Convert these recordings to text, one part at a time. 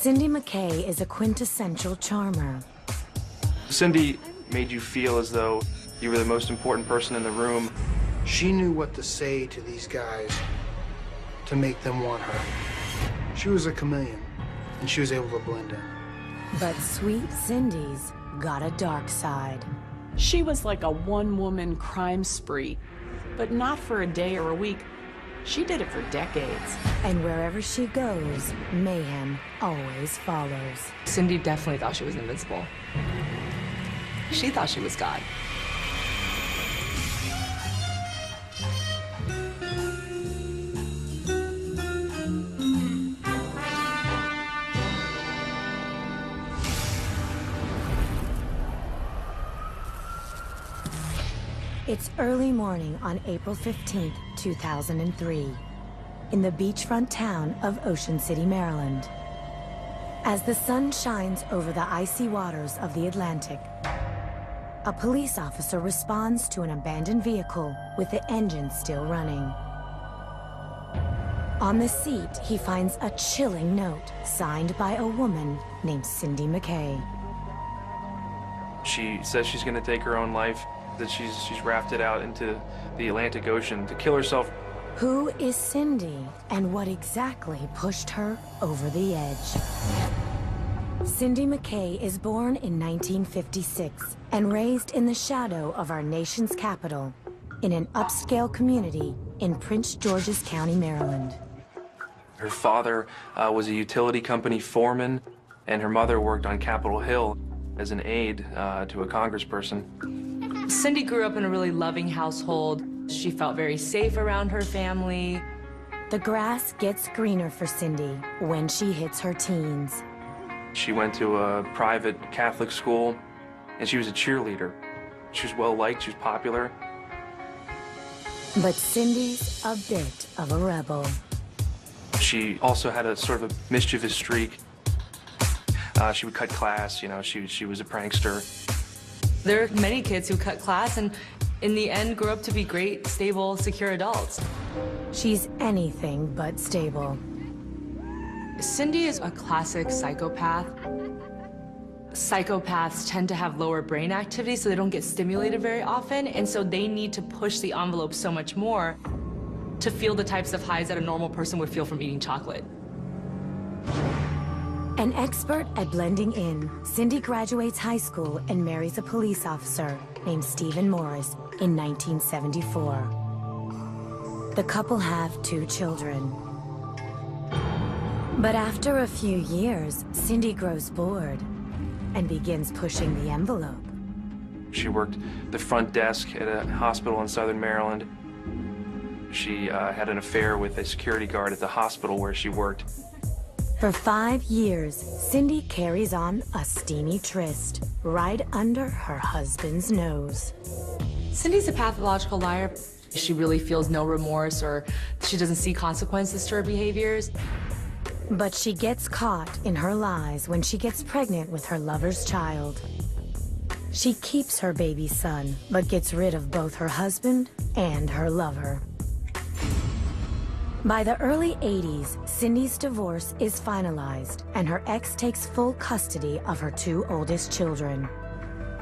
Cindy McKay is a quintessential charmer. Cindy made you feel as though you were the most important person in the room. She knew what to say to these guys to make them want her. She was a chameleon, and she was able to blend in. But sweet Cindy's got a dark side. She was like a one-woman crime spree, but not for a day or a week. She did it for decades. And wherever she goes, mayhem always follows. Cindy definitely thought she was invincible. She thought she was God. It's early morning on April 15th, 2003, in the beachfront town of Ocean City, Maryland. As the sun shines over the icy waters of the Atlantic, a police officer responds to an abandoned vehicle with the engine still running. On the seat, he finds a chilling note signed by a woman named Cindy McKay. She says she's going to take her own life, that she's rafted out into the Atlantic Ocean to kill herself. Who is Cindy, and what exactly pushed her over the edge? Cindy McKay is born in 1956 and raised in the shadow of our nation's capital in an upscale community in Prince George's County, Maryland. Her father was a utility company foreman, and her mother worked on Capitol Hill as an aide to a congressperson. Cindy grew up in a really loving household. She felt very safe around her family. The grass gets greener for Cindy when she hits her teens. She went to a private Catholic school, and she was a cheerleader. She was well-liked, she was popular. But Cindy's a bit of a rebel. She also had a sort of a mischievous streak. She would cut class, you know, she was a prankster. There are many kids who cut class and in the end grew up to be great, stable, secure adults. She's anything but stable. Cindy is a classic psychopath. Psychopaths tend to have lower brain activity, so they don't get stimulated very often, and so they need to push the envelope so much more to feel the types of highs that a normal person would feel from eating chocolate. An expert at blending in, Cindy graduates high school and marries a police officer named Stephen Morris in 1974. The couple have 2 children. But after a few years, Cindy grows bored and begins pushing the envelope. She worked the front desk at a hospital in Southern Maryland. She had an affair with a security guard at the hospital where she worked. For 5 years, Cindy carries on a steamy tryst right under her husband's nose. Cindy's a pathological liar. She really feels no remorse, or she doesn't see consequences to her behaviors. But she gets caught in her lies when she gets pregnant with her lover's child. She keeps her baby son, but gets rid of both her husband and her lover. By the early 80s, Cindy's divorce is finalized, and her ex takes full custody of her 2 oldest children.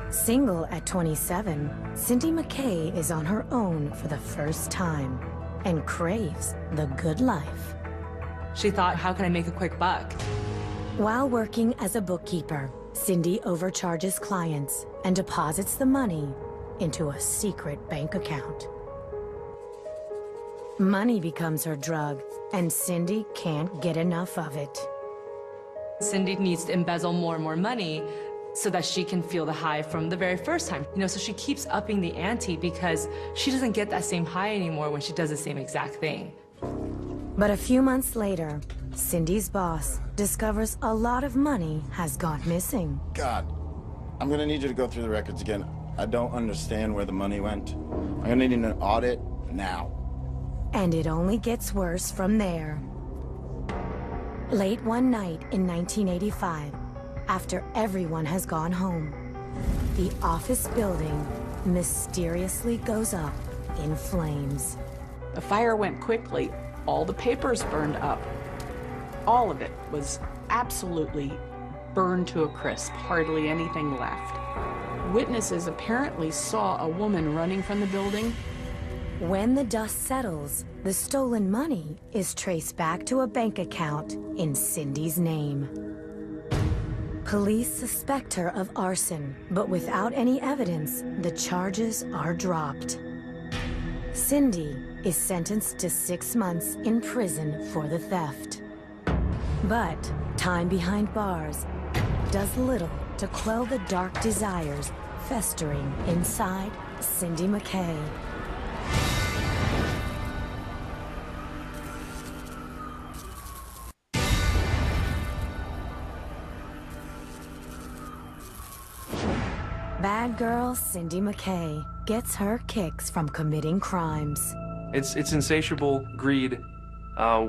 Single at 27, Cindy McKay is on her own for the first time and craves the good life. She thought, how can I make a quick buck? While working as a bookkeeper, Cindy overcharges clients and deposits the money into a secret bank account. Money becomes her drug, and Cindy can't get enough of it. Cindy needs to embezzle more and more money so that she can feel the high from the very first time. You know, so she keeps upping the ante because she doesn't get that same high anymore when she does the same exact thing. But a few months later, Cindy's boss discovers a lot of money has gone missing. God, I'm gonna need you to go through the records again. I don't understand where the money went. I'm gonna need an audit now. And it only gets worse from there. Late one night in 1985, after everyone has gone home, the office building mysteriously goes up in flames. The fire went quickly. All the papers burned up. All of it was absolutely burned to a crisp, hardly anything left. Witnesses apparently saw a woman running from the building. When the dust settles, the stolen money is traced back to a bank account in Cindy's name. Police suspect her of arson, but without any evidence, the charges are dropped. Cindy is sentenced to 6 months in prison for the theft. But time behind bars does little to quell the dark desires festering inside Cindy McKay. Bad girl Cindy McKay gets her kicks from committing crimes. It's insatiable greed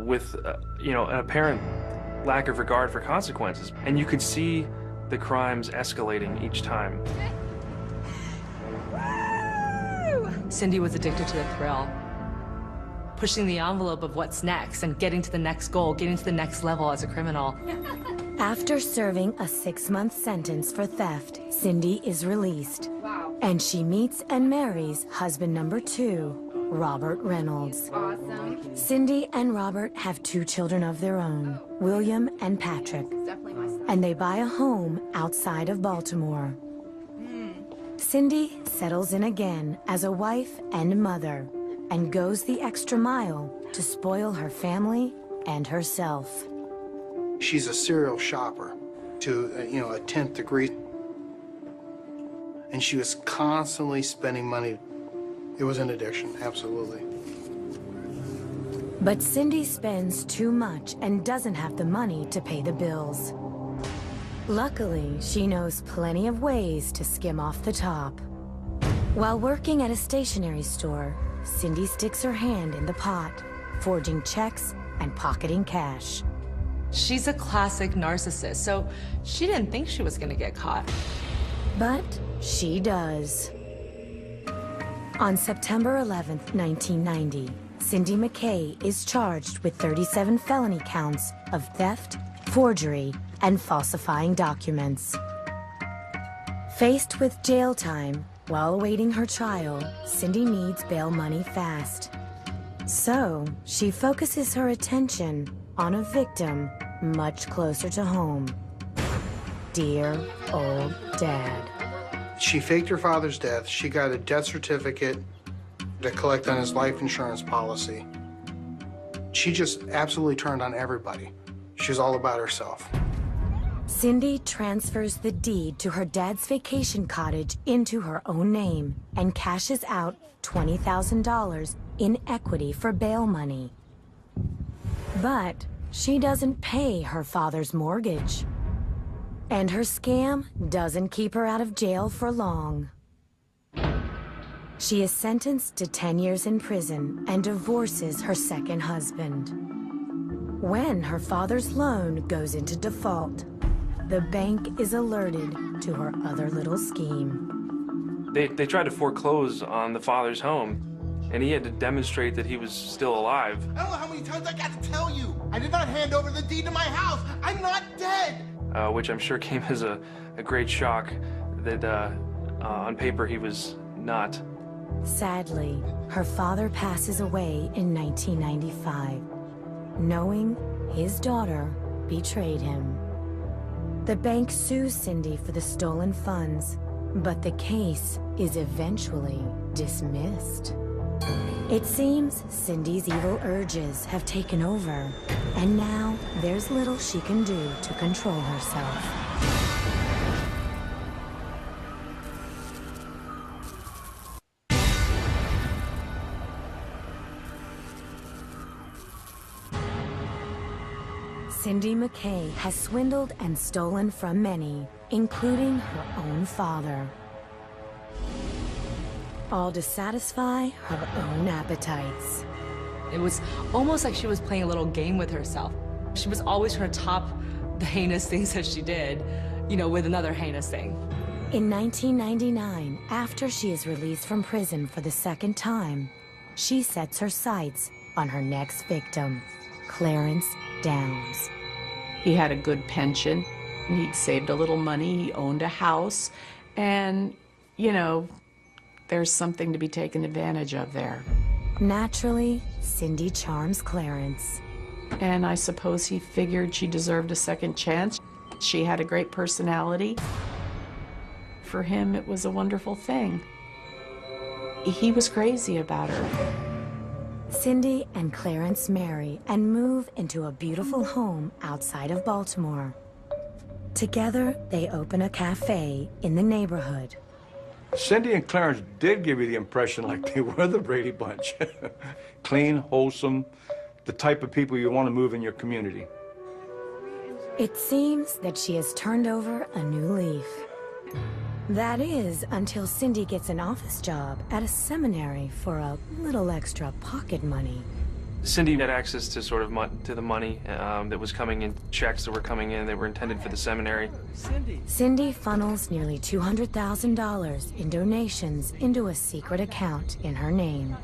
with an apparent lack of regard for consequences. And you could see the crimes escalating each time. Cindy was addicted to the thrill, pushing the envelope of what's next and getting to the next goal, getting to the next level as a criminal. After serving a 6-month sentence for theft, Cindy is released. Wow. And she meets and marries husband number 2, Robert Reynolds. Awesome. Cindy and Robert have 2 children of their own, William and Patrick. Definitely my son. And they buy a home outside of Baltimore. Cindy settles in again as a wife and mother and goes the extra mile to spoil her family and herself. She's a serial shopper to, a 10th degree. And she was constantly spending money. It was an addiction, absolutely. But Cindy spends too much and doesn't have the money to pay the bills. Luckily, she knows plenty of ways to skim off the top. While working at a stationery store, Cindy sticks her hand in the pot, forging checks and pocketing cash. She's a classic narcissist, so she didn't think she was gonna get caught. But she does. On September 11th, 1990, Cindy McKay is charged with 37 felony counts of theft, forgery, and falsifying documents. Faced with jail time while awaiting her trial, Cindy needs bail money fast. So she focuses her attention on a victim much closer to home. Dear old Dad. She faked her father's death. She got a death certificate to collect on his life insurance policy. She just absolutely turned on everybody. She was all about herself. Cindy transfers the deed to her dad's vacation cottage into her own name and cashes out $20,000 in equity for bail money. But she doesn't pay her father's mortgage. And her scam doesn't keep her out of jail for long. She is sentenced to 10 years in prison and divorces her second husband. When her father's loan goes into default, the bank is alerted to her other little scheme. They tried to foreclose on the father's home, and he had to demonstrate that he was still alive. I don't know how many times I got to tell you. I did not hand over the deed to my house. I'm not dead. Which I'm sure came as a great shock that on paper he was not. Sadly, her father passes away in 1995, knowing his daughter betrayed him. The bank sues Cindy for the stolen funds, but the case is eventually dismissed. It seems Cindy's evil urges have taken over, and now there's little she can do to control herself. Cindy McKay has swindled and stolen from many, including her own father. All to satisfy her own appetites. It was almost like she was playing a little game with herself. She was always trying to top the heinous things that she did, with another heinous thing. In 1999, after she is released from prison for the second time, she sets her sights on her next victim, Clarence Downs. He had a good pension. He'd saved a little money. He owned a house. And, you know, there's something to be taken advantage of there. Naturally, Cindy charms Clarence. And I suppose he figured she deserved a second chance. She had a great personality. For him, it was a wonderful thing. He was crazy about her. Cindy and Clarence marry and move into a beautiful home outside of Baltimore. Together, they open a cafe in the neighborhood. Cindy and Clarence did give you the impression like they were the Brady Bunch. Clean, wholesome, the type of people you want to move in your community. It seems that she has turned over a new leaf. That is, until Cindy gets an office job at a seminary for a little extra pocket money. Cindy had access to sort of to the money that was coming in, checks that were coming in that were intended for the seminary. Cindy funnels nearly $200,000 in donations into a secret account in her name.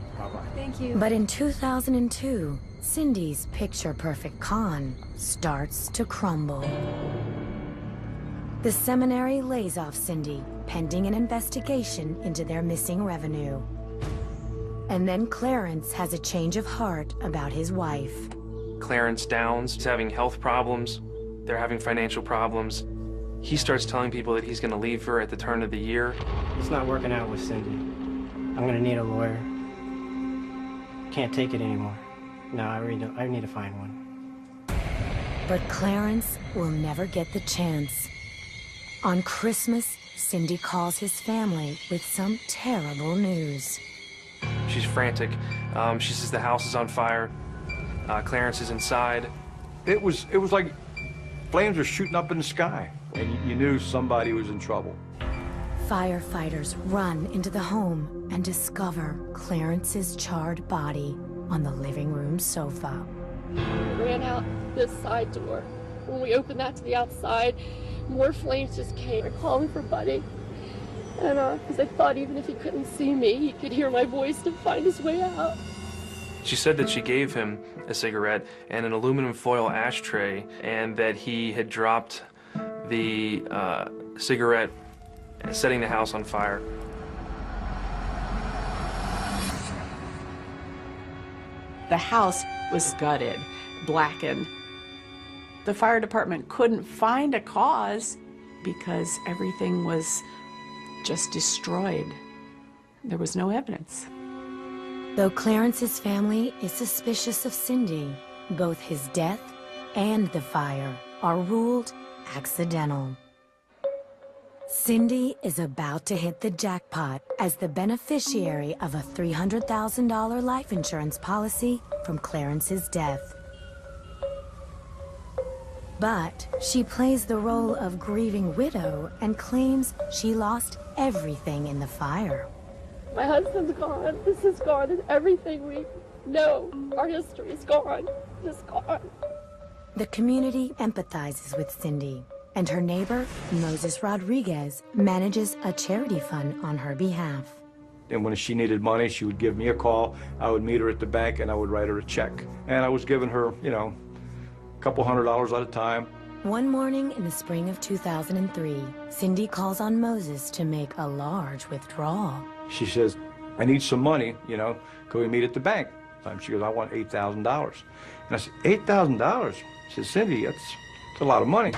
Thank you. But in 2002, Cindy's picture-perfect con starts to crumble. The seminary lays off Cindy, pending an investigation into their missing revenue. And then Clarence has a change of heart about his wife. Clarence Downs is having health problems. They're having financial problems. He starts telling people that he's going to leave her at the turn of the year. It's not working out with Cindy. I'm going to need a lawyer. Can't take it anymore. No, I really don't. I need to find one. But Clarence will never get the chance. On Christmas, Cindy calls his family with some terrible news. She's frantic. She says the house is on fire. Clarence is inside. It was like flames were shooting up in the sky, and you knew somebody was in trouble. Firefighters run into the home and discover Clarence's charred body on the living room sofa. We ran out this side door. When we opened that to the outside, more flames just came. I called for Buddy. And because I thought even if he couldn't see me, he could hear my voice to find his way out. She said that she gave him a cigarette and an aluminum foil ashtray, and that he had dropped the cigarette, setting the house on fire. The house was gutted, blackened. The fire department couldn't find a cause because everything was just destroyed. There was no evidence. Though Clarence's family is suspicious of Cindy, both his death and the fire are ruled accidental. Cindy is about to hit the jackpot as the beneficiary of a $300,000 life insurance policy from Clarence's death. But she plays the role of grieving widow and claims she lost everything in the fire. My husband's gone. This is gone. And everything we know, our history is gone. Just gone. The community empathizes with Cindy, and her neighbor, Moses Rodriguez, manages a charity fund on her behalf. And when she needed money, she would give me a call. I would meet her at the bank, and I would write her a check. And I was giving her, you know, a couple $100 at a time. One morning in the spring of 2003, Cindy calls on Moses to make a large withdrawal. She says, I need some money, you know, can we meet at the bank? She goes, I want $8,000. And I said, $8,000? She says, Cindy, that's a lot of money.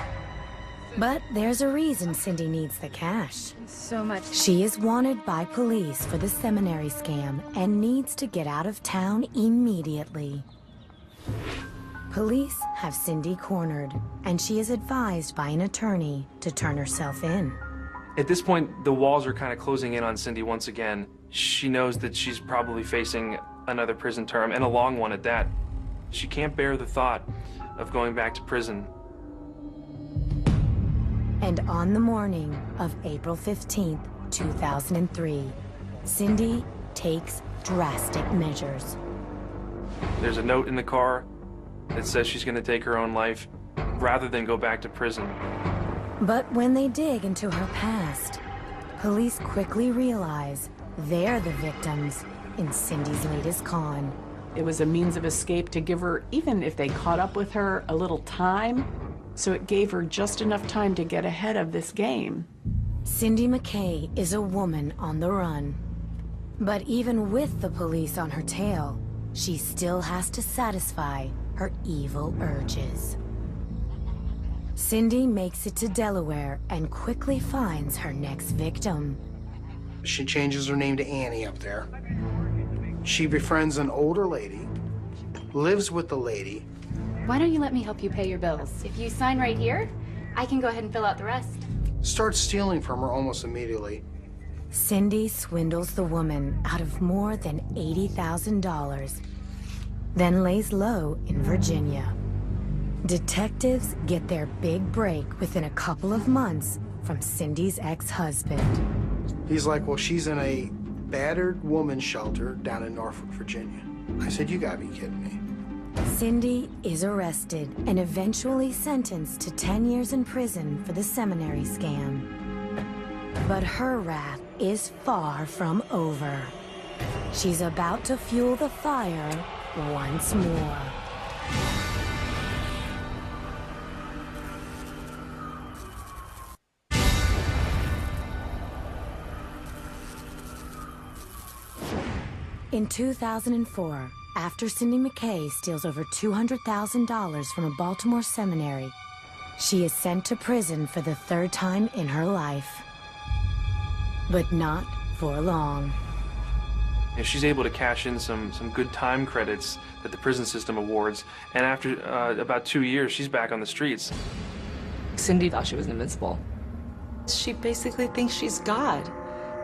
But there's a reason Cindy needs the cash. So much. She is wanted by police for the seminary scam and needs to get out of town immediately. Police have Cindy cornered, and she is advised by an attorney to turn herself in. At this point, the walls are kind of closing in on Cindy once again. She knows that she's probably facing another prison term, and a long one at that. She can't bear the thought of going back to prison. And on the morning of April 15th, 2003, Cindy takes drastic measures. There's a note in the car that says she's going to take her own life rather than go back to prison. But when they dig into her past, police quickly realize they're the victims in Cindy's latest con. It was a means of escape to give her, even if they caught up with her, a little time. So it gave her just enough time to get ahead of this game. Cindy McKay is a woman on the run. But even with the police on her tail, she still has to satisfy her evil urges. Cindy makes it to Delaware and quickly finds her next victim. She changes her name to Annie up there. She befriends an older lady, lives with the lady. Why don't you let me help you pay your bills? If you sign right here, I can go ahead and fill out the rest. Starts stealing from her almost immediately. Cindy swindles the woman out of more than $80,000, then lays low in Virginia. Detectives get their big break within a couple of months from Cindy's ex-husband. He's like, well, she's in a battered woman's shelter down in Norfolk, Virginia. I said, you gotta be kidding me. Cindy is arrested and eventually sentenced to 10 years in prison for the seminary scam. But her wrath is far from over. She's about to fuel the fire once more. In 2004, after Cindy McKay steals over $200,000 from a Baltimore seminary, she is sent to prison for the third time in her life. But not for long. And she's able to cash in some good time credits that the prison system awards, and after about 2 years, she's back on the streets. Cindy thought she was invincible. She basically thinks she's God.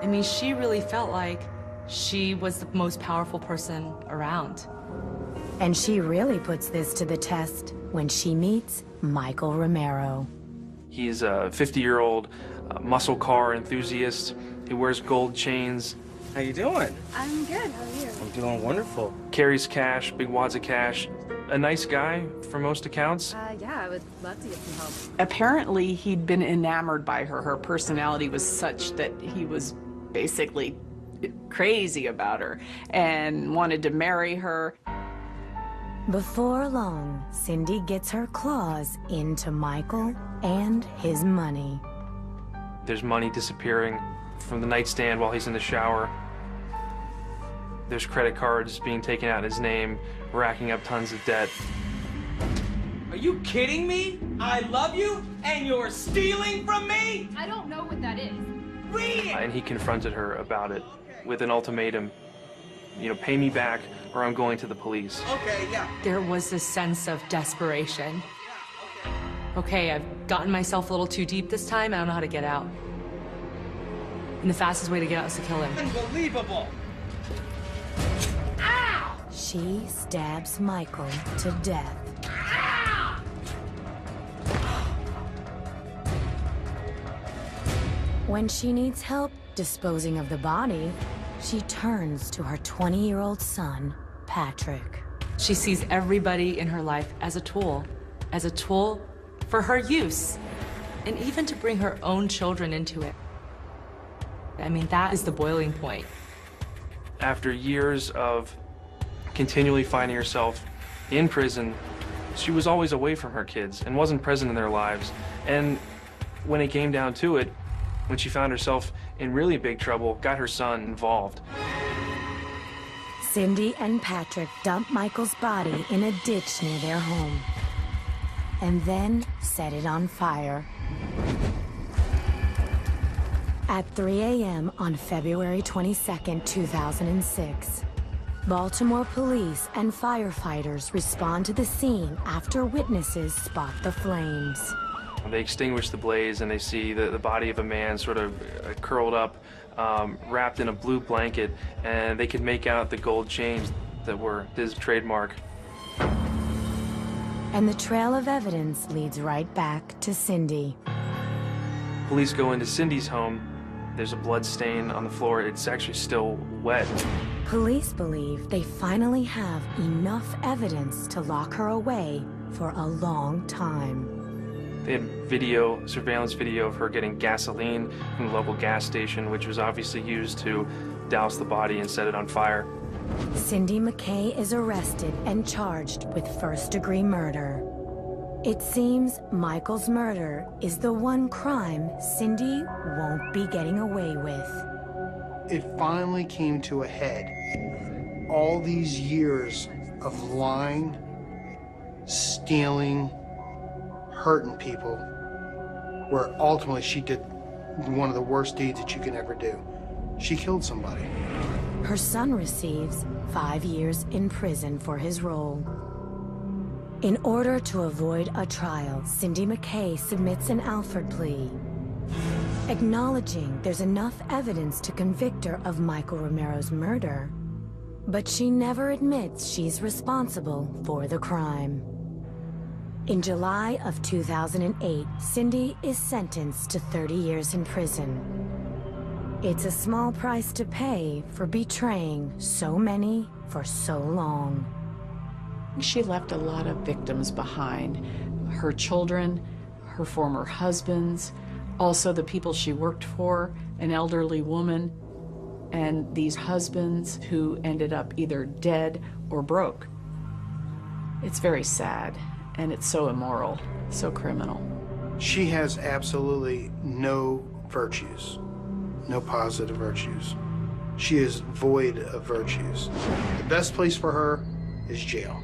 I mean, she really felt like she was the most powerful person around. And she really puts this to the test when she meets Michael Romero. He's a 50-year-old muscle car enthusiast. He wears gold chains. How you doing? I'm good. How are you? I'm doing wonderful. Carries cash, big wads of cash. A nice guy, for most accounts. Yeah, I would love to get some help. Apparently, he'd been enamored by her. Her personality was such that he was basically crazy about her and wanted to marry her. Before long, Cindy gets her claws into Michael and his money. There's money disappearing from the nightstand while he's in the shower. There's credit cards being taken out in his name, racking up tons of debt. Are you kidding me? I love you, and you're stealing from me? I don't know what that is. Read it! And he confronted her about it with an ultimatum. You know, pay me back or I'm going to the police. Okay, yeah. There was this sense of desperation. Okay, I've gotten myself a little too deep this time. I don't know how to get out. And the fastest way to get out is to kill him. Unbelievable! Ow! She stabs Michael to death. Ow! When she needs help disposing of the body, she turns to her 20-year-old son, Patrick. She sees everybody in her life as a tool for her use, and even to bring her own children into it. I mean, that is the boiling point. After years of continually finding herself in prison, she was always away from her kids and wasn't present in their lives. And when it came down to it, when she found herself in really big trouble, got her son involved. Cindy and Patrick dump Michael's body in a ditch near their home, and then set it on fire. At 3 a.m. on February 22nd, 2006, Baltimore police and firefighters respond to the scene after witnesses spot the flames. They extinguish the blaze and they see the body of a man sort of curled up, wrapped in a blue blanket, and they could make out the gold chains that were his trademark. And the trail of evidence leads right back to Cindy. Police go into Cindy's home. There's a blood stain on the floor. It's actually still wet. Police believe they finally have enough evidence to lock her away for a long time. They had surveillance video of her getting gasoline from the local gas station, which was obviously used to douse the body and set it on fire. Cindy McKay is arrested and charged with first-degree murder. It seems Michael's murder is the one crime Cindy won't be getting away with. It finally came to a head. All these years of lying, stealing, hurting people, where ultimately she did one of the worst deeds that you can ever do. She killed somebody. Her son receives 5 years in prison for his role. In order to avoid a trial, Cindy McKay submits an Alford plea, acknowledging there's enough evidence to convict her of Michael Romero's murder, but she never admits she's responsible for the crime. In July of 2008, Cindy is sentenced to 30 years in prison. It's a small price to pay for betraying so many for so long. She left a lot of victims behind. Her children, her former husbands, also the people she worked for, an elderly woman, and these husbands who ended up either dead or broke. It's very sad, and it's so immoral, so criminal. She has absolutely no virtues, no positive virtues. She is void of virtues. The best place for her is jail.